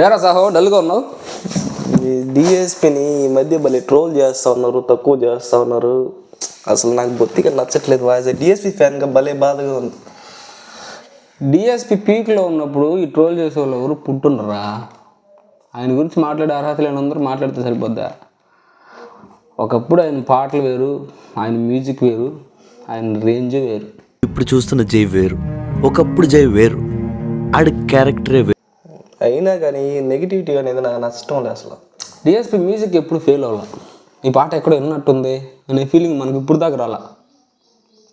ఏరా సాహో డల్గా ఉన్నావు? డిఎస్పిని ఈ మధ్య భలే ట్రోల్ చేస్తూ ఉన్నారు, తక్కువ చేస్తూ ఉన్నారు. అసలు నాకు బొత్తిగా నచ్చట్లేదు. వాయిస్ డిఎస్పి ఫ్యాన్గా భలే బాధగా ఉంది. డిఎస్పి పీక్లో ఉన్నప్పుడు ఈ ట్రోల్ చేసే వాళ్ళు ఎవరు పుట్టుండరా? ఆయన గురించి మాట్లాడే అర్హత లేని అందరూ మాట్లాడితే సరిపోద్దా? ఒకప్పుడు ఆయన పాటలు వేరు, ఆయన మ్యూజిక్ వేరు, ఆయన రేంజ్ వేరు. ఇప్పుడు చూస్తున్న జై వేరు, ఒకప్పుడు జై వేరు, ఆడి క్యారెక్టరే వేరు. అయినా కానీ నెగిటివిటీ అనేది నాకు నచ్చటం లేదు అసలు. డిఎస్పి మ్యూజిక్ ఎప్పుడు ఫెయిల్ అవ్వాల. ఈ పాట ఎక్కడో విన్నట్టుంది అనే ఫీలింగ్ మనకి ఇప్పుడు దాకా రాలా.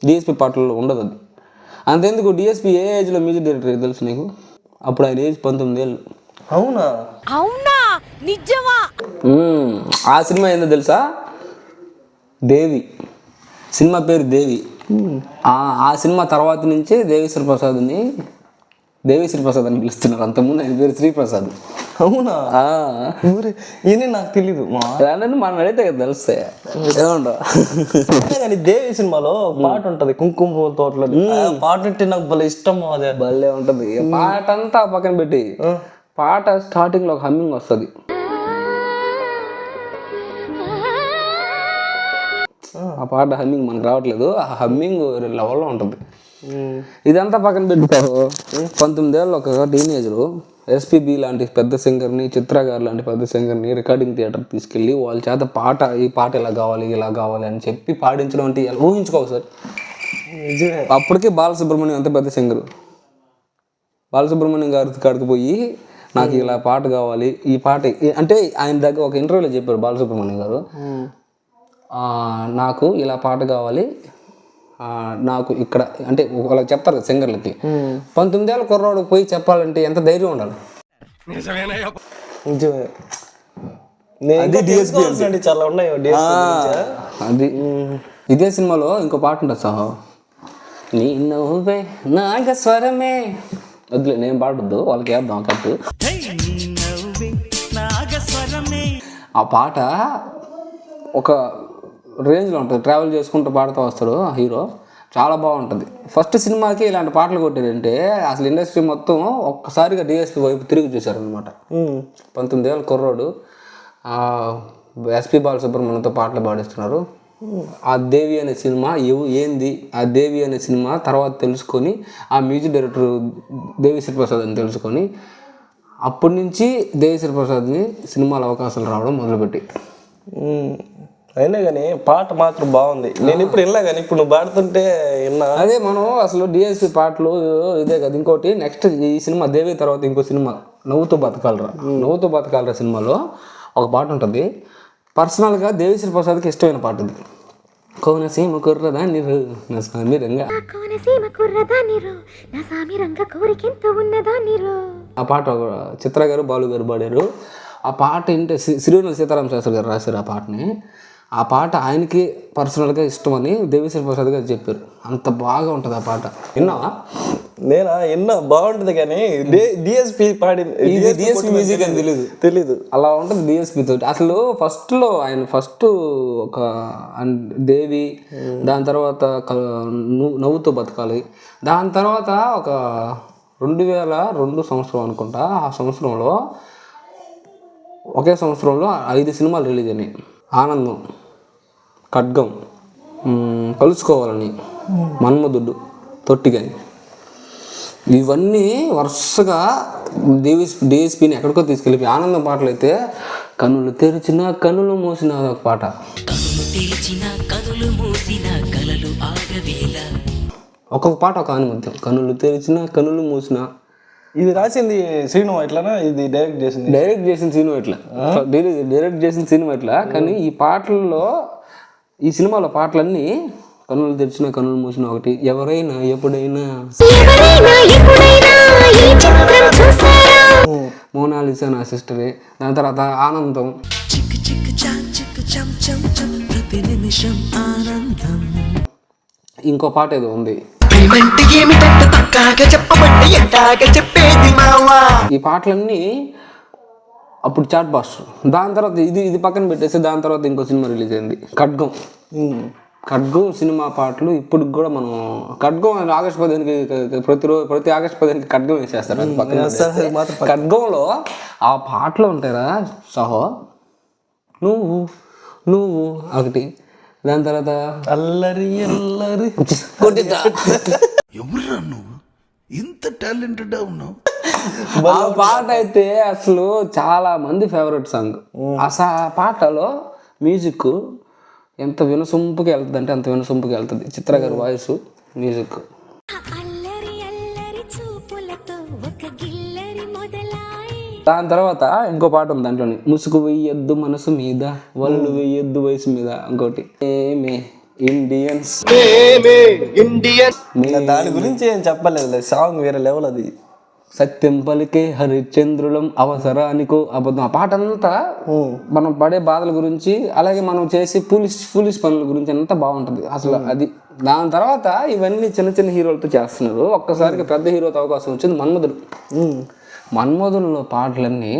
డిఎస్పి పాటల్లో ఉండదు అది. అంతెందుకు, డిఎస్పి ఏ ఏజ్లో మ్యూజిక్ డైరెక్టర్ తెలుసు నీకు? అప్పుడు ఆయన ఏజ్ 19 ఏళ్ళు. అవునా? అవునా? నిజమా? ఆ సినిమా ఏందో తెలుసా? దేవి. సినిమా పేరు దేవి. ఆ సినిమా తర్వాత నుంచే దేవిశ్రీ ప్రసాద్ అని పిలుస్తున్నారు. అంతకుముందు ఆయన పేరు శ్రీప్రసాద్. అవునా? ఈయన నాకు తెలీదు. మనం అడిగితే కదా తెలుస్తే ఏమంటావు? కానీ దేవి సినిమాలో పాట ఉంటుంది, కుంకుమ తోటలో. పాట అంటే నాకు భలే ఇష్టం. అదే భలే ఉంటుంది. పాట అంతా పక్కన పెట్టి పాట స్టార్టింగ్ లో ఒక హమ్మింగ్ వస్తుంది. ఆ పాట హమ్మింగ్ మనకు రావట్లేదు. ఆ హమ్మింగ్ లెవెల్లో ఉంటుంది. ఇదంతా పక్కన పెట్టుతారు. 19 ఏళ్ళు ఒక టీనేజరు ఎస్పీబీ లాంటి పెద్ద సింగర్ని, చిత్ర గారు లాంటి పెద్ద సింగర్ని రికార్డింగ్ థియేటర్ తీసుకెళ్ళి వాళ్ళ చేత ఈ పాట ఇలా కావాలి అని చెప్పి పాడించడం అంటే ఊహించుకోవు సార్. అప్పటికే బాలసుబ్రహ్మణ్యం అంత పెద్ద సింగరు. బాలసుబ్రహ్మణ్యం గారి కాడికి పోయి నాకు ఇలా పాట కావాలి, ఈ పాట అంటే ఆయన దగ్గర ఒక ఇంటర్వ్యూలో చెప్పారు బాలసుబ్రహ్మణ్యం గారు, నాకు ఇలా పాట కావాలి, నాకు ఇక్కడ అంటే వాళ్ళకి చెప్తారు కదా సింగర్లకి. 19 ఏళ్ళ కుర్రాడు పోయి చెప్పాలంటే ఎంత ధైర్యం ఉండాలి. చాలా ఉన్నాయి అది. ఇదే సినిమాలో ఇంకో పాట ఉంటుంది సాహో, నీ నవ్వే నాగస్వరమే. వద్దులే, నేను పాడొద్దు, వాళ్ళకి వేద్దాం కట్టు. ఆ పాట ఒక రేంజ్లో ఉంటుంది. ట్రావెల్ చేసుకుంటూ పాడుతూ వస్తాడు ఆ హీరో. చాలా బాగుంటుంది. ఫస్ట్ సినిమాకి ఇలాంటి పాటలు కొట్టారంటే అసలు ఇండస్ట్రీ మొత్తం ఒక్కసారిగా డిఎస్పి వైపు తిరిగి చూశారనమాట. 19 ఏళ్ళ కుర్రోడు ఎస్పి బాలసుబ్రహ్మణ్యంతో పాటలు పాడిస్తున్నారు. ఆ దేవి అనే సినిమా ఏంది, ఆ దేవి అనే సినిమా తర్వాత తెలుసుకొని ఆ మ్యూజిక్ డైరెక్టర్ దేవిశ్రీ ప్రసాద్ అని తెలుసుకొని అప్పటి నుంచి దేవిశ్రీ ప్రసాద్ని సినిమాల అవకాశాలు రావడం మొదలుపెట్టి. అయినా కానీ పాట మాత్రం బాగుంది. నేను ఇప్పుడు విన్నా కానీ ఇప్పుడు నువ్వు పాడుతుంటే విన్నా. అదే మనం అసలు డిఎస్పి పాటలు ఇదే కదా. ఇంకోటి నెక్స్ట్ ఈ సినిమా దేవి తర్వాత ఇంకో సినిమా నవ్వుతూ బతకాలరా సినిమాలో ఒక పాట ఉంటుంది. పర్సనల్గా దేవిశ్రీ ప్రసాద్కి ఇష్టమైన పాట ఇది. కోనసీమ కుర్రదా నీరు నా స్వామి రంగ. ఆ పాట చిత్ర గారు, బాలు గారు పాడారు. ఆ పాట ఏంటంటే సిరివెన్నెల సీతారామ శాస్త్రి గారు రాశారు ఆ పాటని. ఆ పాట ఆయనకి పర్సనల్గా ఇష్టమని దేవిశ్రీ ప్రసాద్ గారు చెప్పారు. అంత బాగా ఉంటుంది ఆ పాట. విన్నావా? నేనా విన్నా, బాగుంటుంది. కానీ డిఎస్పి డిఎస్పి మ్యూజిక్ అని తెలీదు. అలా ఉంటుంది డిఎస్పి తోటి. అసలు ఫస్ట్లో ఆయన ఒక దేవి, దాని తర్వాత నవ్వుతూ బతకాలి, దాని తర్వాత ఒక 2002 సంవత్సరం అనుకుంటా. ఆ సంవత్సరంలో ఒకే సంవత్సరంలో 5 సినిమాలు రిలీజ్ అయినాయి. ఆనందం, ఖడ్గం, కలుసుకోవాలని, మన్మధుడు, తొట్టిగని. ఇవన్నీ వరుసగా డిఎస్పిని ఎక్కడికో తీసుకెళ్ళి. ఆనందం పాటలు అయితే కనులు తెరిచిన కనులు మూసిన ఒక పాట. ఒక్కొక్క పాట ఒక ఆనందం. కనులు తెరిచిన కనులు మూసిన. ఇది రాసింది శ్రీను ఎట్లనా? ఇది డైరెక్ట్ చేసిన సినిమా ఎట్లా? కానీ ఈ పాటల్లో, ఈ సినిమాలో పాటలన్నీ కనులు తెరిచిన కనులు మూసిన ఒకటి, ఎవరైనా ఎప్పుడైనా, మోనాలిసా నా సిస్టరే, దాని తర్వాత ఆనందం. ఇంకో పాట ఏదో ఉంది. ఈ పాటలన్నీ అప్పుడు చాట్ బాస్టర్. దాని తర్వాత ఇది పక్కన పెట్టేసి దాని తర్వాత ఇంకో సినిమా రిలీజ్ అయింది, ఖడ్గం. ఖడ్గం సినిమా పాటలు ఇప్పుడు కూడా మనం ఖడ్గం ఆగస్టు 15కి ప్రతి ఆగస్టు 15కి ఖడ్గం వేసేస్తారు. అది పక్కన పెట్టేస్తే. ఖడ్గంలో ఆ పాటలు ఉంటాయిరా సహో, నువ్వు నువ్వు ఒకటి, దాని తర్వాత అల్లరి అల్లరి ఎవరురా నువ్వు ఇంత టాలెంటెడ్ ఉన్నావు? ఆ పాట అయితే అసలు చాలా మంది ఫేవరెట్ సాంగ్. అసలు ఆ పాటలో మ్యూజిక్ ఎంత వినసొంపుకి వెళ్తుంది అంటే అంత వినసొంపుకి వెళ్తుంది. చిత్ర గారి వాయిస్, మ్యూజిక్. అల్లరి అల్లరి చూపులతో ఒక గిల్లరి మొదలాయి. దాని తర్వాత ఇంకో పాట ఉంది దాంట్లోని, ముసుగు వెయ్యొద్దు మనసు మీద, వల్లు వెయ్యొద్దు వయసు మీద. ఇంకోటి ఏమే ఇండియన్స్, దాని గురించి ఏం చెప్పలేదు, సాంగ్ వేరే లెవెల్ అది. సత్యం పలికే హరిశ్చంద్రులం అవసరానికో అబద్ధం. ఆ పాట అంతా మనం పడే బాధల గురించి, అలాగే మనం చేసే ఫూలిష్ పనుల గురించి అంతా బాగుంటుంది అసలు అది. దాని తర్వాత ఇవన్నీ చిన్న చిన్న హీరోలతో చేస్తున్నారు. ఒక్కసారిగా పెద్ద హీరోతో అవకాశం వచ్చింది మన్మధుడు. మన్మధుల్లో పాటలన్నీ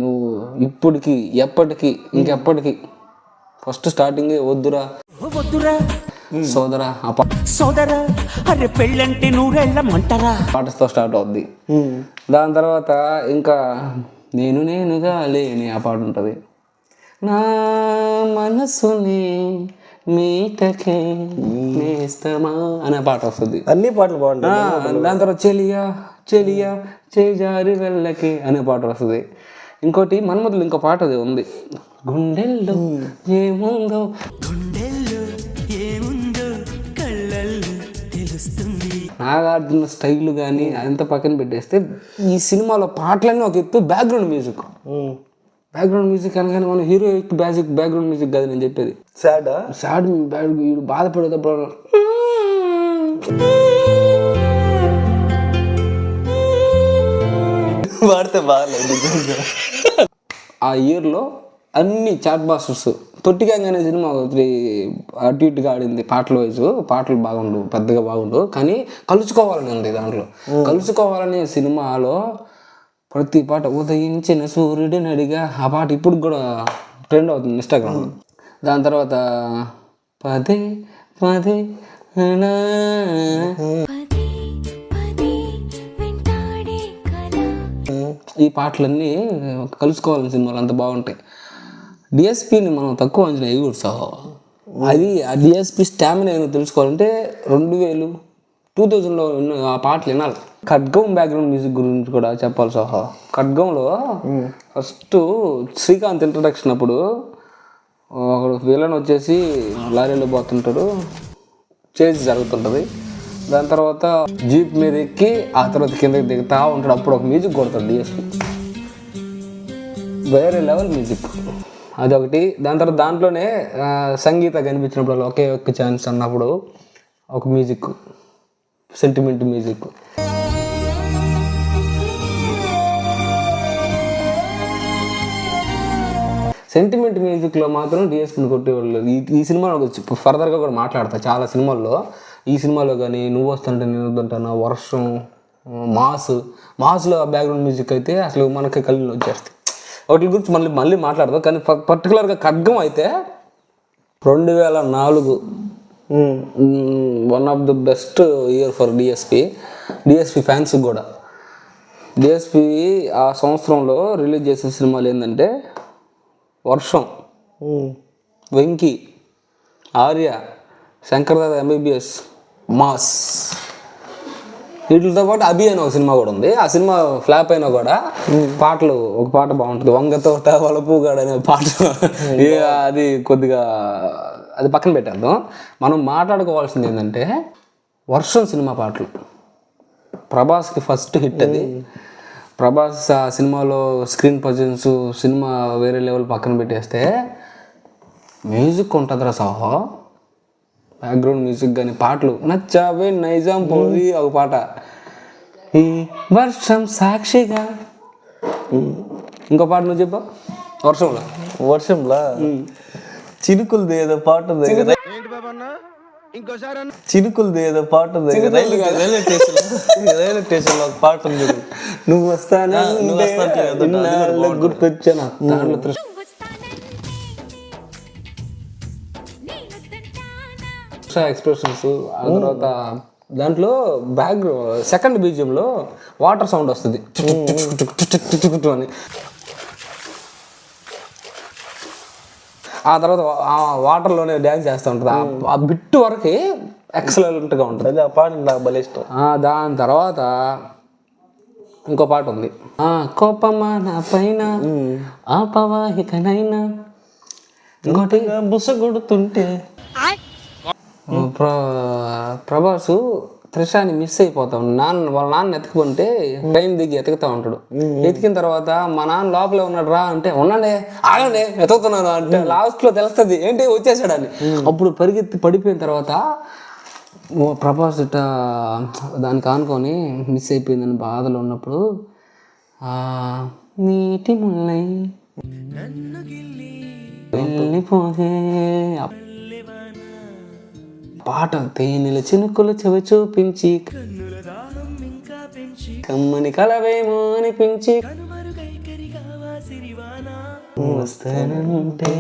నువ్వు ఇప్పటికి ఎప్పటికీ ఇంకెప్పటికీ ఫస్ట్ స్టార్టింగ్ వద్దురా వద్దురా సోదరా ఆ సోదరా, అరే పెళ్ళంటే నూరెళ్ళమంటారా పాటతో స్టార్ట్ అవుద్ది. దాని తర్వాత ఇంకా నేనుగా లేని ఆ పాట ఉంటుంది. నా మనసుని మీటకే నేస్తమా అనే పాట వస్తుంది. అన్ని పాటలు బాగుంటాయి. దాని తర్వాత చెలియా చెలియా చేజారి వెళ్ళకి అనే పాట వస్తుంది. ఇంకోటి మన్మధులు ఇంకో పాట అది ఉంది, గుండెల్లో ఏముందో నాగార్జున స్టైల్ కానీ అంత పక్కన పెట్టేస్తే ఈ సినిమాలో పాటలన్నీ ఒక ఎత్తు, బ్యాక్గ్రౌండ్ మ్యూజిక్ అనగానే మనం హీరో బ్యాక్గ్రౌండ్ మ్యూజిక్ కాదు నేను చెప్పేది. సాడ్ వీడు బాధపడేటప్పుడు వాడితే బాగాలేదు. ఆ ఇయర్లో అన్ని చాట్ బాస్టర్స్, తొట్టిగాంగ్ అనే సినిమా అటు ఇటుగా ఆడింది పాటల వైజు. పాటలు బాగుండు, పెద్దగా బాగుండు, కానీ కలుసుకోవాలని ఉంది దాంట్లో. కలుసుకోవాలనే సినిమాలో ప్రతి పాట, ఉదయించిన సూర్యుడిని అడిగా, ఆ పాట ఇప్పుడు కూడా ట్రెండ్ అవుతుంది ఇన్స్టాగ్రామ్లో. దాని తర్వాత పదే పదే ఈ పాటలన్నీ కలుసుకోవాలని సినిమాలు అంత బాగుంటాయి. డిఎస్పిని మనం తక్కువ అంచనా వేయకూడదు సహో. అది ఆ డిఎస్పి స్టామినా ఏమో తెలుసుకోవాలంటే 2000-2000లో ఆ పాటలు వినాలి. ఖడ్గం బ్యాక్గ్రౌండ్ మ్యూజిక్ గురించి కూడా చెప్పాలి సహో. ఖడ్గంలో ఫస్ట్ శ్రీకాంత్ ఇంట్రడక్షన్ అప్పుడు ఒకడు విలన్ వచ్చేసి లారీలో పోతుంటాడు, చేసి జరుగుతుంటుంది. దాని తర్వాత జీప్ మీద ఎక్కి ఆ తర్వాత కిందకి దిగుతా ఉంటాడు. అప్పుడు ఒక మ్యూజిక్ కొడతాడు డిఎస్పి, వేరే లెవెల్ మ్యూజిక్ అదొకటి. దాని తర్వాత దాంట్లోనే సంగీత కనిపించినప్పుడు ఒకే ఒక్క ఛాన్స్ అన్నప్పుడు ఒక మ్యూజిక్, సెంటిమెంట్ మ్యూజిక్. సెంటిమెంట్ మ్యూజిక్లో మాత్రం డిఎస్పిని కొట్టేవాళ్ళు. ఈ సినిమాలో ఫర్దర్గా కూడా మాట్లాడతా చాలా సినిమాల్లో. ఈ సినిమాలో కానీ నువ్వు వస్తుంటే నేను వద్దంటాను, వర్షం, మాస్లో బ్యాక్గ్రౌండ్ మ్యూజిక్ అయితే అసలు మనకి కళ్ళు వచ్చేస్తాయి. వాటి గురించి మళ్ళీ మాట్లాడదాం. కానీ పర్టికులర్గా ఖడ్గం అయితే 2004 one of the best year for DSP fans కూడా. డిఎస్పి ఆ సంవత్సరంలో రిలీజ్ చేసిన సినిమాలు ఏంటంటే వర్షం, వెంకీ, ఆర్య, శంకర్దాద ఎంబీబీఎస్, మాస్. వీటితో పాటు అభి అని ఒక సినిమా కూడా ఉంది. ఆ సినిమా ఫ్లాప్ అయినా కూడా పాటలు, ఒక పాట బాగుంటుంది, వంగతోట వలపుగాడు అనే పాట. అది కొద్దిగా అది పక్కన పెట్టేద్దాం. మనం మాట్లాడుకోవాల్సింది ఏంటంటే వర్షం సినిమా పాటలు. ప్రభాస్కి ఫస్ట్ హిట్ అది. ప్రభాస్ ఆ సినిమాలో స్క్రీన్ ప్రజెన్స్, సినిమా వేరే లెవెల్ పక్కన పెట్టేస్తే మ్యూజిక్ ఉంటుందిరా సాహో. బ్యాక్గ్రౌండ్ మ్యూజిక్ కానీ పాటలు, నచ్చావే నైజాం పోయి ఒక పాట, ఈ వర్షం సాక్షిగా. ఇంకో పాట నువ్వు చెప్పా. వర్షంలో చినుకులది ఏదో పాట ఉంది కదా, చినుకులది ఏదో పాట ఉంది కదా, రైల్వే స్టేషన్ లో ఒక పాట ఉంది. నువ్వు వస్తానా గుర్తొచ్చాను. దాంట్లో ఎక్స్ప్రెషన్స్, ఆ తర్వాత దాంట్లో సెకండ్ బీజియంలో వాటర్ సౌండ్ వస్తుంది అని. ఆ తర్వాత ఆ వాటర్లోనే డ్యాన్స్ చేస్తూ ఉంటుంది. ఆ బిట్ వరకు ఎక్సలెంట్గా ఉంటుంది. అదే ఆ పాట నాకు భలే ఇష్టం. దాని తర్వాత ఇంకో పాట ఉంది, కోపమా నా పైన ఆపవాహికనైనా, ఇంకోటి బుస కొడుతుంటే ప్రభాసు త్రిషాని మిస్ అయిపోతాం. వాళ్ళ నాన్న ఎత్తుకుంటే ట్రైన్ దిగి ఎతుకుతా ఉంటాడు. ఎతికిన తర్వాత మా నాన్న లోపలే ఉన్నాడు రా అంటే, ఉండండి ఆగండి ఎతుకుతున్నాను అంటే లాస్ట్లో తెలుస్తుంది ఏంటి వచ్చేసాడని. అప్పుడు పరిగెత్తి పడిపోయిన తర్వాత ప్రభాస్ ఇట్ట దానికి ఆనుకొని మిస్ అయిపోయిందని బాధలో ఉన్నప్పుడు నీటి ముల్లై వెళ్ళిపోతే పాట తేనెల చినుకులు చెవి చూపించి కమ్మని కలవేమో అనిపించి వస్తానంటే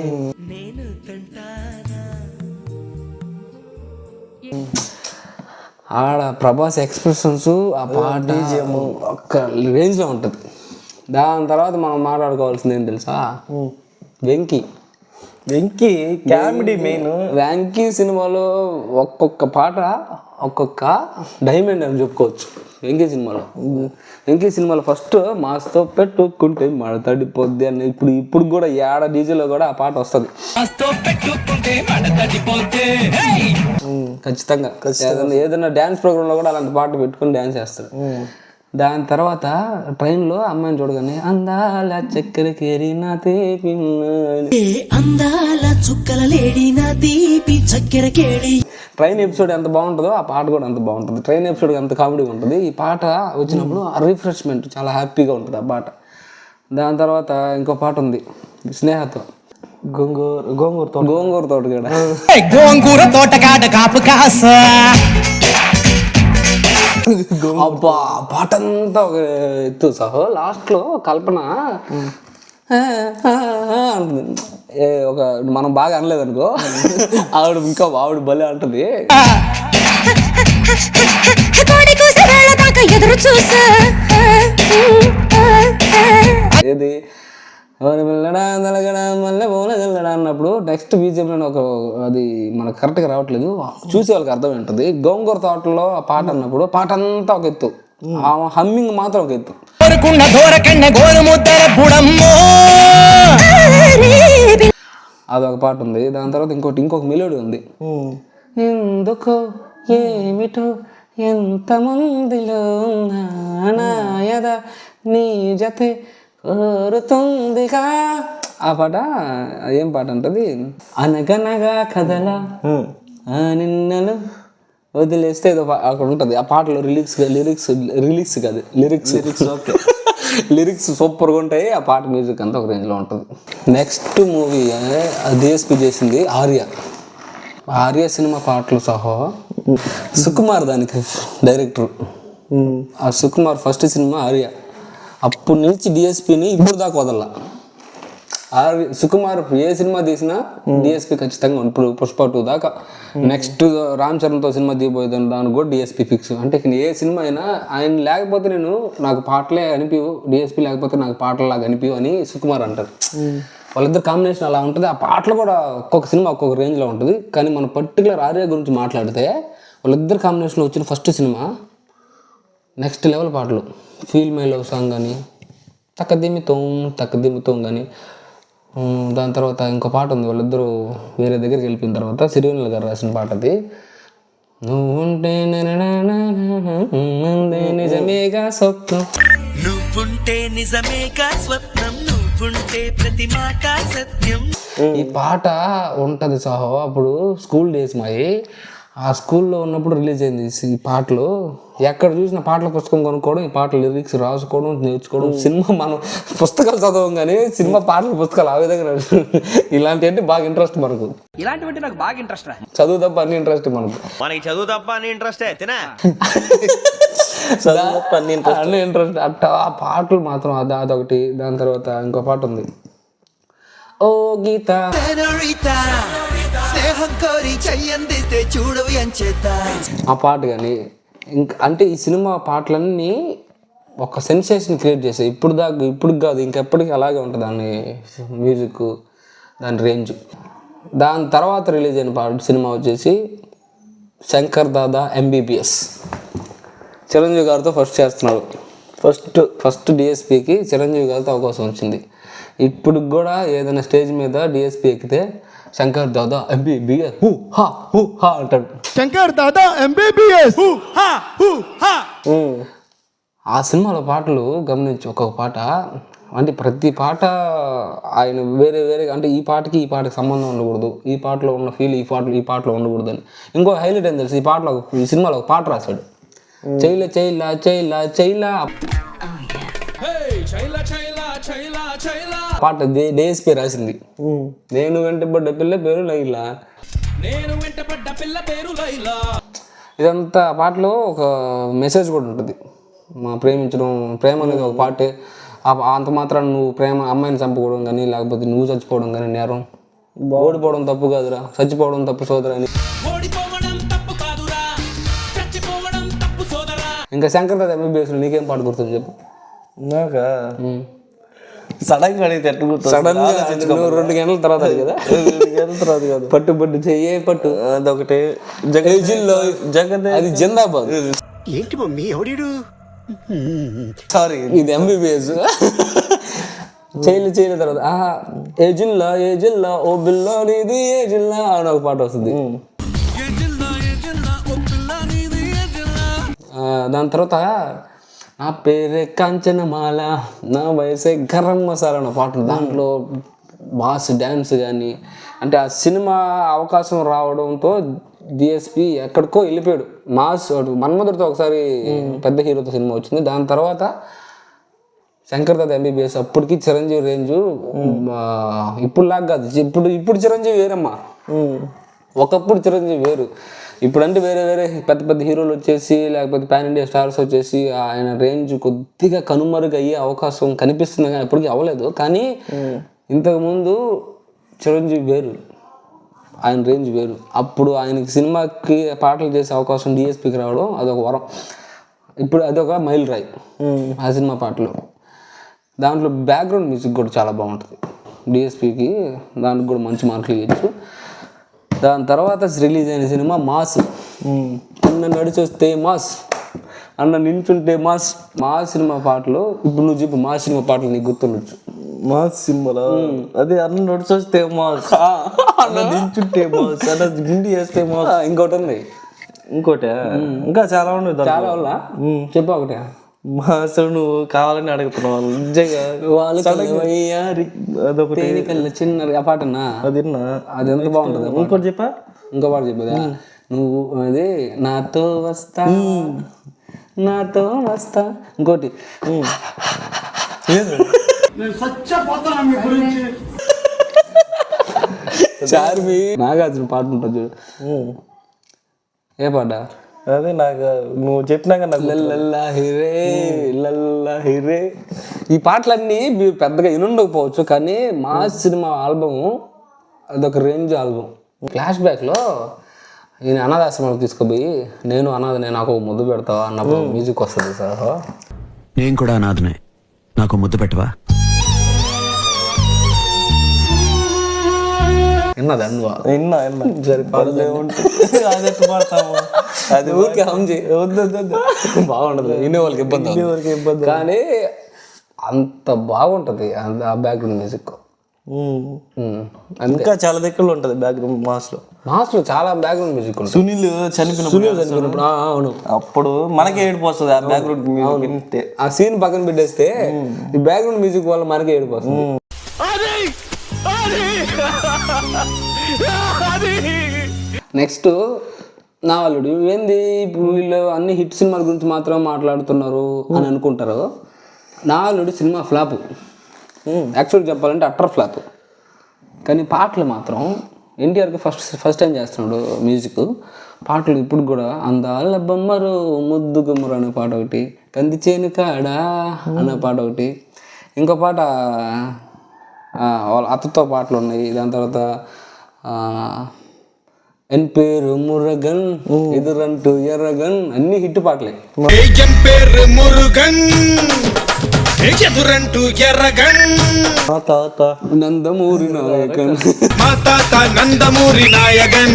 ఆడ ప్రభాస్ ఎక్స్ప్రెషన్స్, ఆ పాట ఒక్క రేంజ్లో ఉంటుంది. దాని తర్వాత మనం మాట్లాడుకోవాల్సింది ఏం తెలుసా, వెంకీ కామెడీ మెయిన్. వెంకీ సినిమాలో ఒక్కొక్క పాట ఒక్కొక్క డైమండ్ అని చెప్పుకోవచ్చు. వెంకీ సినిమాలో ఫస్ట్ మాస్తో పెట్టుకుంటే మడతడిపోద్ది అని ఇప్పుడు కూడా ఏడ డీజేలో కూడా ఆ పాట వస్తుంది ఖచ్చితంగా. ఏదైనా డ్యాన్స్ ప్రోగ్రాంలో కూడా అలాంటి పాట పెట్టుకుని డ్యాన్స్ చేస్తాడు. దాని తర్వాత ట్రైన్లో అమ్మాయిని చూడగానే అందాల చక్కెర కేరి నా తీపి అందాల చుక్కల లేడి నా తీపి చక్కెర కేడి. ట్రైన్ ఎపిసోడ్ ఎంత బాగుంటుందో ఆ పాట కూడా అంత బాగుంటుంది. ట్రైన్ ఎపిసోడ్ అంత కామెడీగా ఉంటుంది. ఈ పాట వచ్చినప్పుడు రిఫ్రెష్మెంట్ చాలా హ్యాపీగా ఉంటుంది ఆ పాట. దాని తర్వాత ఇంకో పాట ఉంది స్నేహతో, గోంగూర తోటకాడ కాపు కాస. అబ్బా పాట అంతా ఒక ఎత్తు సహో. లాస్ట్లో కల్పన ఒక మనం బాగా అనలేదు అనుకో, ఆవిడ భలే అంటది. ఏది వెళ్ళడా నలగడా మళ్ళీ పోలగలడా అన్నప్పుడు నెక్స్ట్ బీజియంలో ఒక అది మనకు కరెక్ట్గా రావట్లేదు, చూసే వాళ్ళకి అర్థం ఉంటుంది. గోంగూర తోటలో ఆ పాట అన్నప్పుడు పాట అంతా ఒక ఎత్తు, ఆ హమ్మింగ్ మాత్రం ఒక ఎత్తు. అదొక పాట ఉంది. దాని తర్వాత ఇంకొక మెలోడీ ఉంది, ఎందుకో ఏమిటో ఎంతమందిలో నాయద నీ జతే కోరుతుందిగా. ఆ పాట ఏం పాట అంటది, అనగనగా కథలా నిన్నలు వదిలేస్తే ఏదో అక్కడ ఉంటుంది. ఆ పాటలో లిరిక్స్ సూపర్గా ఉంటాయి. ఆ పాట మ్యూజిక్ అంతా ఒక రేంజ్లో ఉంటుంది. నెక్స్ట్ మూవీ డిఎస్పి చేసింది ఆర్య సినిమా పాటలు సహా. సుకుమార్ దానికి డైరెక్టర్. ఆ సుకుమార్ ఫస్ట్ సినిమా ఆర్య. అప్పటి నుంచి డిఎస్పిని ఇప్పుడు దాకా వదల. సుకుమార్ ఏ సినిమా తీసినా డిఎస్పి ఖచ్చితంగా ఇప్పుడు పుష్ప 2 దాకా. నెక్స్ట్ రామ్ చరణ్తో సినిమా తీయబోయేదాన్ని దానికి కూడా డిఎస్పి ఫిక్స్. అంటే ఏ సినిమా అయినా ఆయన లేకపోతే నాకు పాటలే అనిపివు, డిఎస్పి లేకపోతే నాకు పాటలాగా అనిపివు అని సుకుమార్ అంటారు. వాళ్ళిద్దరు కాంబినేషన్ అలా ఉంటుంది. ఆ పాటలు కూడా ఒక్కొక్క సినిమా ఒక్కొక్క రేంజ్లో ఉంటుంది. కానీ మనం పర్టికులర్ ఆర్య గురించి మాట్లాడితే వాళ్ళిద్దరు కాంబినేషన్లో వచ్చిన ఫస్ట్ సినిమా నెక్స్ట్ లెవెల్ పాటలు. ఫీల్ మై లవ్ సాంగ్ కానీ, తక్కదిమ్మితోం కానీ. దాని తర్వాత ఇంకో పాట ఉంది, వాళ్ళిద్దరూ వేరే దగ్గరికి వెళ్ళిపోయిన తర్వాత సిరివెన్నెల గారు రాసిన పాట అది. నువ్వుంటే నిజమేగా స్వప్నం, నువ్వుంటే నిజమేగా స్వప్నం, నువ్వుంటే ప్రతి మాట సత్యం. ఈ పాట ఉంటుంది సాహో. అప్పుడు స్కూల్ డేస్ మాయి. ఆ స్కూల్లో ఉన్నప్పుడు రిలీజ్ అయింది ఈ పాటలు. ఎక్కడ చూసిన పాటల పుస్తకం కొనుక్కోవడం, ఈ పాటలు లిరిక్స్ రాసుకోవడం, నేర్చుకోవడం. సినిమా మనం పుస్తకాలు చదవం కానీ సినిమా పాటల పుస్తకాలు ఆ విధంగా ఇలాంటివన్నీ బాగా ఇంట్రెస్ట్ మనకు. ఇలాంటివంటే నాకు బాగా ఇంట్రెస్ట్. చదువు తప్ప అన్ని ఇంట్రెస్ట్ మనకు. మనకి చదువు తప్ప అన్ని ఇంట్రెస్టే తినా అన్ని ఇంట్రెస్ట్. అట్ట ఆ పాటలు మాత్రం అదొకటి. దాని తర్వాత ఇంకో పాట ఉంది, ఓ గీత స్నేహం కోరి చెయ్యందిస్తే చూడవి అంచేత ఆ పాట కానీ ఇంకా అంటే ఈ సినిమా పాటలన్నీ ఒక సెన్సేషన్ క్రియేట్ చేసాయి. ఇప్పుడు కాదు ఇంకెప్పటికీ అలాగే ఉంటుంది దాని మ్యూజిక్, దాని రేంజ్. దాని తర్వాత రిలీజ్ అయిన సినిమా వచ్చేసి శంకర్ దాదా MBBS. చిరంజీవి గారితో ఫస్ట్ చేస్తున్నాడు. ఫస్ట్ డిఎస్పికి చిరంజీవి గారితో అవకాశం వచ్చింది. ఇప్పుడు కూడా ఏదైనా స్టేజ్ మీద డిఎస్పి ఎక్కితే శంకర్ దాదా MBBS హూ హా అంటాడు. శంకర్ దాదా MBBS ఆ సినిమాలో పాటలు గమనించి ఒక్కొక్క పాట అంటే ప్రతి పాట ఆయన వేరే అంటే ఈ పాటకి సంబంధం ఉండకూడదు, ఈ పాటలో ఉన్న ఫీల్ ఈ పాటలో ఉండకూడదు అని. ఇంకో హైలైట్ ఏం తెలుసు, ఈ సినిమాలో ఒక పాట రాశాడు. చైలా చైలా చైలా చైలా పాట డిఎస్పీ రాసింది. నేను వెంటబడ్డ పిల్ల పేరు లైలా. ఇదంతా పాటలో ఒక మెసేజ్ కూడా ఉంటుంది. ప్రేమ అనేది ఒక పాటే. అంత మాత్రం నువ్వు అమ్మాయిని చంపుకోవడం కానీ లేకపోతే నువ్వు చచ్చిపోవడం కానీ నేరం. ఓడిపోవడం తప్పు కాదురా, చచ్చిపోవడం తప్పు సోదరా అని. ఇంకా శంకర్ దాదా MBBS నీకేం పాట గుర్తుంది చెప్పు. నాకా సడన్ గా అడిగితే ఎట్లా గుర్తు? సడన్ గా 2 గంటల తర్వాత కదా, 2 గంటల తర్వాత కాదు. పట్టు చెయ్యే పట్టు అదొకటి. జగన్ అది జిందాబాద్. ఏంటి మమ్మీ ఎవడీడు? సారీ, ఇది MBBS. చేయలే తర్వాత ఏ జిల్లా ఓ బిల్లా నీది ఏ జిల్లా అని ఒక పాట వస్తుంది. దాని తర్వాత నా పేరే కాంచనమాల నా వయసే గరం మసాలా అన్న పాట. దాంట్లో బాస్ డ్యాన్స్ కానీ అంటే ఆ సినిమా అవకాశం రావడంతో డిఎస్పి ఎక్కడికో వెళ్ళిపోయాడు. మన్మధుడితో ఒకసారి పెద్ద హీరోతో సినిమా వచ్చింది. దాని తర్వాత శంకర్ దాదా MBBS. అప్పటికి చిరంజీవి రేంజు ఇప్పుడు లాగా కాదు. ఇప్పుడు చిరంజీవి వేరమ్మా. ఒకప్పుడు చిరంజీవి వేరు. ఇప్పుడంటే వేరే పెద్ద హీరోలు వచ్చేసి లేకపోతే పాన్ ఇండియా స్టార్స్ వచ్చేసి ఆయన రేంజ్ కొద్దిగా కనుమరుగయ్యే అవకాశం కనిపిస్తుంది, కానీ ఇప్పటికీ అవ్వలేదు. కానీ ఇంతకుముందు చిరంజీవి వేరు, ఆయన రేంజ్ వేరు. అప్పుడు ఆయనకి సినిమాకి పాటలు చేసే అవకాశం డిఎస్పికి రావడం అదొక వరం. ఇప్పుడు అదొక మైల్ రాయి ఆ సినిమా పాటలు. దాంట్లో బ్యాక్గ్రౌండ్ మ్యూజిక్ కూడా చాలా బాగుంటుంది డిఎస్పికి. దానికి కూడా మంచి మార్కులు ఇవ్వచ్చు. దాని తర్వాత రిలీజ్ అయిన సినిమా మాస్. అన్న నడిచొస్తే మాస్, అన్న నించుంటే మాస్. సినిమా పాటలు ఇప్పుడు నువ్వు చెప్పు, సినిమా పాటలు నీకు గుర్తుండొచ్చు. సినిమాలో అదే అన్న నడిచొస్తే మాస్, అన్న నించుంటే మాస్, అన్న గిండి వేస్తే మాస్. ఇంకోటి ఉంది. ఇంకోటి ఇంకా చాలా ఉన్నాయి. చాలా వల్ల చెప్పు ఒకటే. అసలు నువ్వు కావాలని అడుగుతున్నావు నిజంగా. అదొకటి చిన్న ఆ పాటనా, అది ఎంత బాగుంటుంది. ఇంకోటి చెప్పా, ఇంకో పాట చెప్పదా. నువ్వు అది నాతో వస్తా ఇంకోటి చార్మి నాగార్జున పాట ఉంటుంది చూడు. ఏ పాట? అదే నాకు నువ్వు చెప్పినాక నాకు లల్లాహిరే. ఈ పాటలన్నీ మీరు పెద్దగా వినుండకపోవచ్చు, కానీ మా సినిమా ఆల్బము అదొక రేంజ్ ఆల్బమ్. ఫ్లాష్ బ్యాక్లో ఈయన అనాథాశ్రమాలకు తీసుకుపోయి నేను నాకు ముద్దు పెడతావా అన్నప్పుడు మ్యూజిక్ వస్తుంది సార్. నేను కూడా అనాథనే, నాకు ముద్దు పెట్టవా? విన్నది అనువా? విన్నా అది పడతాము. అది ఊరికే బాగుంటది, వినే వాళ్ళకి ఇబ్బంది కానీ అంత బాగుంటది ఆ బ్యాక్గ్రౌండ్ మ్యూజిక్. ఇంకా చాలా దగ్గరలో ఉంటది బ్యాక్గ్రౌండ్ మాస్లో చాలా బ్యాక్గ్రౌండ్ మ్యూజిక్. సునీల్ చనిపోయినప్పుడు అవును, అప్పుడు మనకే ఏడుపు వస్తుంది ఆ బ్యాక్గ్రౌండ్ మ్యూజిక్. ఆ సీన్ పక్కన పెట్టేస్తే ఈ బ్యాక్గ్రౌండ్ మ్యూజిక్ వల్ల మనకే ఏడుపు వస్తుంది. నెక్స్ట్ నా అల్లుడు. ఏంది ఇప్పుడు వీళ్ళు అన్ని హిట్ సినిమాల గురించి మాత్రం మాట్లాడుతున్నారు అని అనుకుంటారు. నా అల్లుడు సినిమా ఫ్లాప్. యాక్చువల్గా చెప్పాలంటే అట్టర్ ఫ్లాప్. కానీ పాటలు మాత్రం ఎన్టీఆర్కి ఫస్ట్ టైం చేస్తున్నాడు మ్యూజిక్. పాటలు ఇప్పుడు కూడా అందాల బొమ్మరు ముద్దు గుమ్మరు అనే పాట ఒకటి, కంది చేను కాడా అనే పాట ఒకటి, ఇంకో పాట వాళ్ళ అత్తతో పాటలు ఉన్నాయి. దాని తర్వాత ఎన్ పేరు మురగన్ ఎదురంటూ ఎర్రగన్ అన్ని హిట్ పాటలే. పేరు మురుగన్ ఎదురంటూ ఎర్రగన్ మా తాత నందమూరి నాయకన్ మా తాత నందమూరి నాయకన్.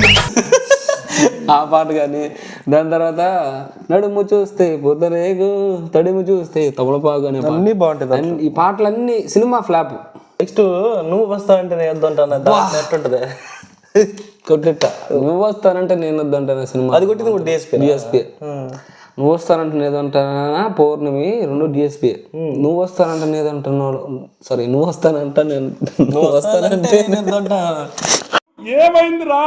ఆ పాట కానీ దాని తర్వాత నడుము చూస్తే పొద్దురేగు తడిము చూస్తే తమలపాగు అనే పాట. అన్నీ బాగుంటుంది. ఈ పాటలన్నీ సినిమా ఫ్లాప్. నెక్స్ట్ నువ్వు వస్తా అంటే నేను వద్దంటాను ఎట్టుంటది కొట్టిట్ట నువ్వు వస్తానంటే నేను వద్దంటాను సినిమా. అది కొట్టింది కూడా డిఎస్పీ. నువ్వు వస్తానంటే నేదంటానా పౌర్ణమి 2 డిఎస్పీ. నువ్వు వస్తానంటే నేదంటున్నాడు సారీ నువ్వు వస్తానంట నేను నువ్వు వస్తానంటే ఏమైందిరా?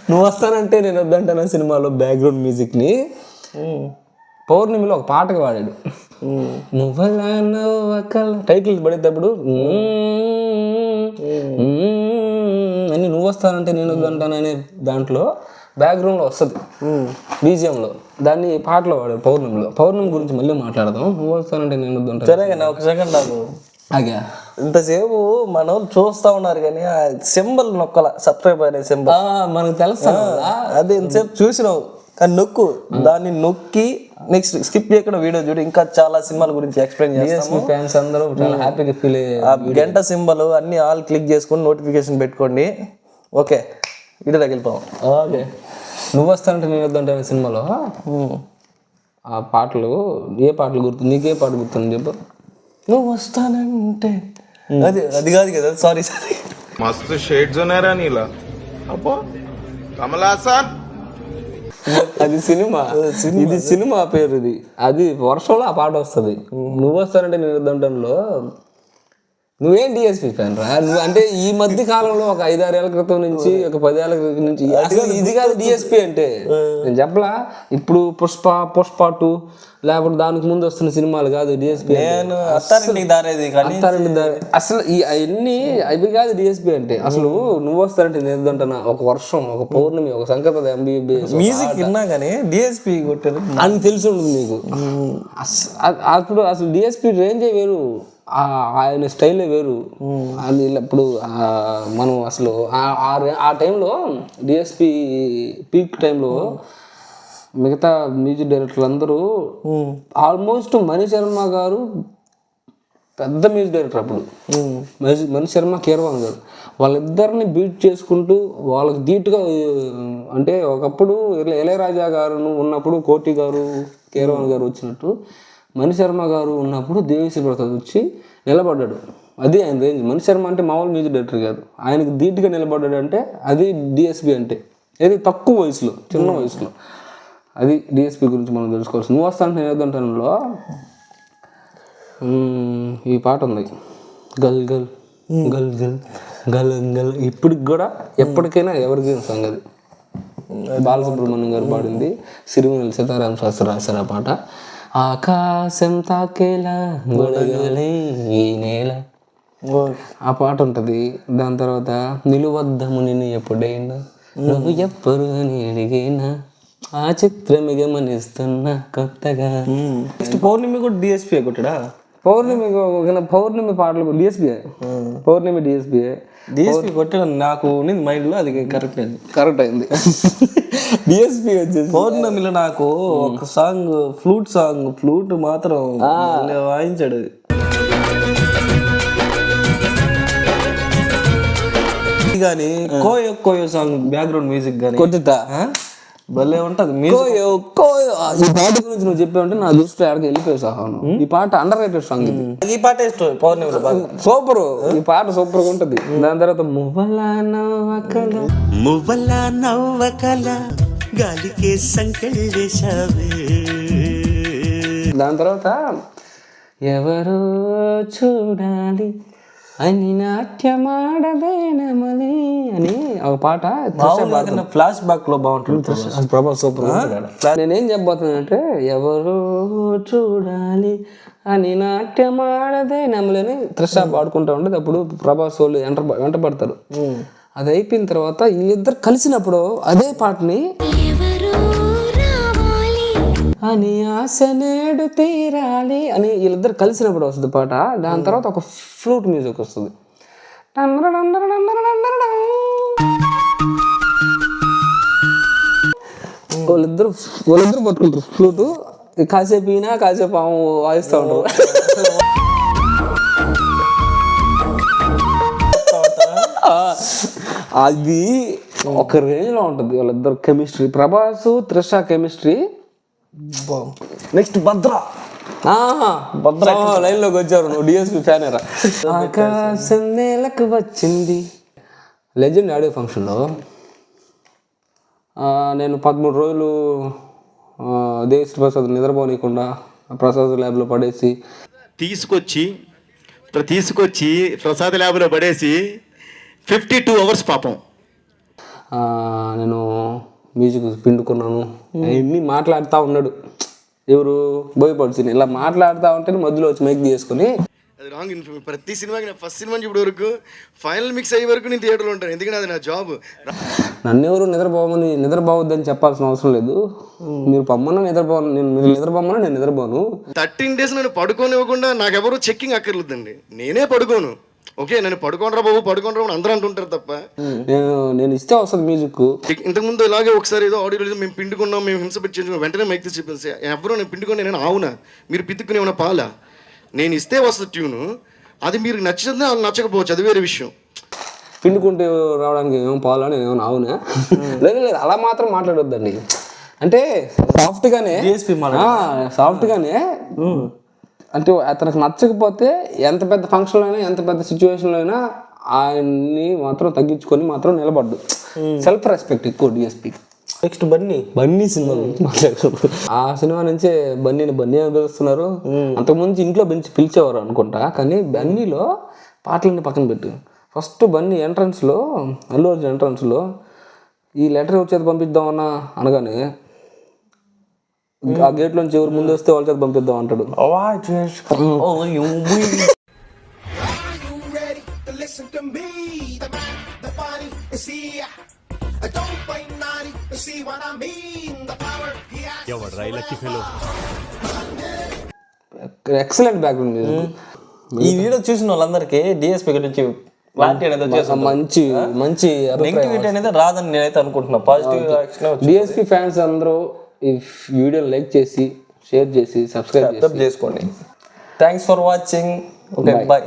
నువ్వు వస్తానంటే నేను వద్దంటాను సినిమాలో బ్యాక్గ్రౌండ్ మ్యూజిక్ ని పౌర్ణమిలో ఒక పాటగా వాడాడు. నువ్వలా నవ్వకల టైటిల్ పడేటప్పుడు అని నువ్వు వస్తానంటే నేను వద్దంటాను అనే దాంట్లో బ్యాక్గ్రౌండ్లో వస్తుంది బీజిఎంలో. దాన్ని పాటలో వాడాడు పౌర్ణమిలో. పౌర్ణమి గురించి మళ్ళీ మాట్లాడదాం. నువ్వు వస్తానంటే నేను వద్దంటాను. సరే కానీ ఒక సెకండ్ నాకు అగే ఇంతసేపు మన వాళ్ళు చూస్తా ఉన్నారు కానీ ఆ సింబల్ నొక్కల సబ్స్క్రైబ్ అనే సింబల్ మనకు తెలుసా అదే ఇంతసేపు చూసినావు కానీ నొక్కు దాన్ని నొక్కి నెక్స్ట్ స్కిప్ చేయకుండా వీడియో చూడు. ఇంకా చాలా సినిమాల గురించి ఎక్స్ప్లెయిన్ చేస్తాము. ఫ్యాన్స్ అందరూ చాలా హ్యాపీగా ఫీల్ అయ్యారు. ఆ గంట సింబల్ అన్ని ఆల్ క్లిక్ చేసుకొని నోటిఫికేషన్ పెట్టుకోండి. ఓకే వీడియోలోకి వెళ్ళిపోదాం. ఓకే నువ్వు వస్తానంటే నేను వద్దంటాను సినిమాలో ఆ పాటలు ఏ పాటలు గుర్తు నీకే పాట గుర్తుంది చెప్పు. నువ్వు వస్తానంటే అది కాదు కదా సారీ मस्त शेड्स ఉన్నారా నీలా అబ్బో కమలాసన్. అది సినిమా. ఇది సినిమా పేరు. ఇది అది వర్షంలో ఆ పాట వస్తుంది. నువ్వు వస్తానంటే నేను వద్దంటానులో. నువ్వేం డిఎస్పీ ఫ్యాన్ రా నువ్వు? అంటే ఈ మధ్య కాలంలో ఒక 5-6 ఏళ్ల క్రితం నుంచి ఒక 10 ఏళ్ల క్రితం నుంచి అసలు ఇది కాదు డిఎస్పీ అంటే. నేను చెప్పలా ఇప్పుడు పుష్ప 2 లేకపోతే దానికి ముందు వస్తున్న సినిమాలు కాదు డిఎస్పీ. నేను అత్తారింటికి దారేది కానీ అసలు ఈ అవన్నీ అవి కాదు డిఎస్పీ అంటే. అసలు నువ్వు వస్తానంటే నేను వద్దంటానా ఒక వర్షం ఒక పౌర్ణమి ఒక సంకత ఎంబీబీఎస్ మ్యూజిక్ విన్నా కానీ డిఎస్పీ కొట్టారు అని తెలిసి ఉంటుంది నీకు. అప్పుడు అసలు డిఎస్పీ రేంజే వేరు, ఆయన స్టైలే వేరు. అది ఇప్పుడు మనం అసలు ఆ టైంలో డిఎస్పి పీక్ టైంలో మిగతా మ్యూజిక్ డైరెక్టర్లు అందరూ ఆల్మోస్ట్ మణి శర్మ గారు పెద్ద మ్యూజిక్ డైరెక్టర్ అప్పుడు. మణి శర్మ కీరవాణి గారు వాళ్ళిద్దరిని బీట్ చేసుకుంటూ వాళ్ళకి ధీటుగా అంటే ఒకప్పుడు ఇళయరాజా గారు ఉన్నప్పుడు కోటి గారు కీరవాణి గారు వచ్చినట్టు మణి శర్మ గారు ఉన్నప్పుడు దేవిశ్రీ ప్రసాద్ వచ్చి నిలబడ్డాడు. అది ఆయన రేంజ్. మణి శర్మ అంటే మామూలు మ్యూజిక్ డైరెక్టర్ కాదు, ఆయనకి ధీటుగా నిలబడ్డాడు అంటే అది డిఎస్పి అంటే. ఏది తక్కువ వయసులో చిన్న వయసులో. అది డిఎస్పి గురించి మనం తెలుసుకోవచ్చు. నువ్వు వస్తానంటే నేను వద్దంటానులో ఈ పాట ఉంది గల్ గల్ గల్ గల్ గల్ గల్. ఇప్పటికి కూడా ఎప్పటికైనా ఎవరికైనా సాంగ్ అది. బాలసుబ్రహ్మణ్యం గారు పాడింది, సిరివెన్నెల సీతారామ శాస్త్రి రాశారు ఆ పాట. ఆకాశం తాకేలా గొడగలే ఈ నేల ఆ పాట ఉంటుంది. దాని తర్వాత నిలువద్దము నేను ఎప్పుడైనా నువ్వు ఎప్పుడు అని అడిగేనా ఆ చిత్రమే గమనిస్తున్నా కొత్తగా. నెక్స్ట్ పౌర్ణమి కూడా డిఎస్పీ కొట్టాడా? పౌర్ణమి పాటలు డిఎస్పీ. పౌర్ణమి డిఎస్పీ కొట్టాడు నాకు ఉన్నింది మైండ్లో. అది కరెక్ట్ అయింది. డిఎస్పీ వచ్చేసి పౌర్ణమిలో నాకు ఒక సాంగ్ ఫ్లూట్ మాత్రం వాయించాడు. కానీ కోయో సాంగ్ బ్యాక్గ్రౌండ్ మ్యూజిక్ కానీ కొట్టుతా భలే ఉంటది. ఈ పాట గురించి నువ్వు చెప్పావంటే నా దృష్టిలో ఎక్కడికి వెళ్ళిపోయావు సహాను. ఈ పాట అండర్ రేటెడ్ సాంగ్. ఈ పాట ఇష్టం పౌర్ణమిలో సూపర్. ఈ పాట సూపర్ గా ఉంటది. దాని తర్వాత మువ్వలా నవ్వకల గాలికే సంకెళ్ళేశావే. దాని తర్వాత ఎవరో చూడాలి అని నాట్యమాడదేనమని అని ఒక పాట ఫ్లాష్ బ్యాక్ లో బాగుంటుంది. ప్రభాస్ సూపర్. నేనేం చెప్పబోతున్నానంటే ఎవరో చూడాలి అని నాట్యమాడదేనమలని త్రిష పాడుకుంటా ఉంటుంది. అప్పుడు ప్రభాస్ వాళ్ళు వెంట పడతారు. అది అయిపోయిన తర్వాత వీళ్ళిద్దరు కలిసినప్పుడు అదే పాటని అని ఆశ నేడు తీరాలి అని వీళ్ళిద్దరు కలిసినప్పుడు వస్తుంది పాట. దాని తర్వాత ఒక ఫ్లూట్ మ్యూజిక్ వస్తుంది. వాళ్ళిద్దరు పట్టుకుంటారు ఫ్లూటు, కాసేపు ఈయన కాసేపు ఆమె వాయిస్తూ ఉంటారు. అది ఒక రేంజ్ లో ఉంటుంది వాళ్ళిద్దరు chemistry. Prabhas Trisha chemistry. Next Bhadra line లోకి వచ్చారు, నువ్వు డిఎస్పి ఫ్యాన్ ఎరా. ఆకాశం నేలకు వచ్చింది లెజెండ్ ఆడియో ఫంక్షన్లో నేను 13 రోజులు దేవిశ్రీ ప్రసాద్ నిద్రపోనీయకుండా ప్రసాద్ ల్యాబ్లో పడేసి తీసుకొచ్చి ప్రసాద్ ల్యాబ్లో పడేసి 52 అవర్స్ పాపం నేను మ్యూజిక్ పిండుకున్నాను ఇవన్నీ మాట్లాడుతూ ఉన్నాడు. ఎవరు బోయపడుతుంది ఇలా మాట్లాడుతూ ఉంటే మధ్యలో వచ్చి మైక్ తీసుకొని అది రాంగ్ ఇన్ఫర్మేషన్. ప్రతి సినిమాకి నా ఫస్ట్ సినిమా ఇప్పుడు వరకు ఫైనల్ మిక్స్ అయ్యే వరకు నేను థియేటర్లో ఉంటాను, ఎందుకంటే అది నా జాబ్. నన్ను ఎవరు నిద్రపోవద్దని చెప్పాల్సిన అవసరం లేదు. మీరు పొమ్మన్నా నిద్రపోను, మీరు నిద్రపోమన్నా నేను నిద్రపోను. 13 days నన్ను పడుకోనివ్వకుండా నాకెవరు చెక్కింగ్ అక్కర్లేదండి, నేనే పడుకోను. ఓకే నేను పడుకోనరా బాబు పడుకోనరా అందరూ అంటుంటారు తప్ప నేను ఇస్తే వస్తుంది మ్యూజిక్. ఇంతకుముందు ఇలాగే ఒకసారి ఏదో ఆడియో మేము పిండుకున్నాం, మేము హింస పెట్టి వెంటనే మైక్ తీసి చెప్పేసి ఎవరు నేను పిండుకొని నేను అవునా మీరు పిత్తుకుని ఏమైనా పాలా, నేను ఇస్తే వస్తుంది ట్యూను, అది మీరు నచ్చింది అది నచ్చకపోవచ్చు, అది వేరే విషయం. పిండుకుంటే రావడానికి ఏమో పాలు అని ఏమో అవునా? లేదు అలా మాత్రం మాట్లాడొద్దండి. అంటే సాఫ్ట్గానే అంటే అతనికి నచ్చకపోతే ఎంత పెద్ద ఫంక్షన్లో అయినా ఎంత పెద్ద సిచ్యువేషన్లో అయినా ఆయన్ని మాత్రం తగ్గించుకొని మాత్రం నిలబడ్డు. సెల్ఫ్ రెస్పెక్ట్ ఎక్కువ డిఎస్పి. నెక్స్ట్ బన్నీ సినిమా ఆ సినిమా నుంచే బన్నీ అని పిలుస్తున్నారు. అంతకుముందు ఇంట్లో పిలిచేవారు అనుకుంటా, కానీ బన్నీలో పాటలన్నీ పక్కన పెట్టు. ఫస్ట్ బన్నీ ఎంట్రన్స్లో అల్లు అర్జున్ ఎంట్రన్స్లో ఈ లెటర్ వచ్చేది పంపిద్దామన్నా అనగానే ఆ గేట్ నుంచి ఎవరు ముందు వస్తే వాళ్ళ చేత పంపిద్దాం అంటాడు. Excellent background music. ఈ వీడియో చూసిన వాళ్ళందరికీ డిఎస్పీ గురించి మంచి నెగిటివిటీ అనేది రాదని నేనైతే అనుకుంటున్నా. పాజిటివ్ డిఎస్పీ ఫ్యాన్స్ అందరూ ఈ వీడియో లైక్ చేసి షేర్ చేసి సబ్స్క్రైబ్ చేసుకోండి. Thanks for watching. Okay bye.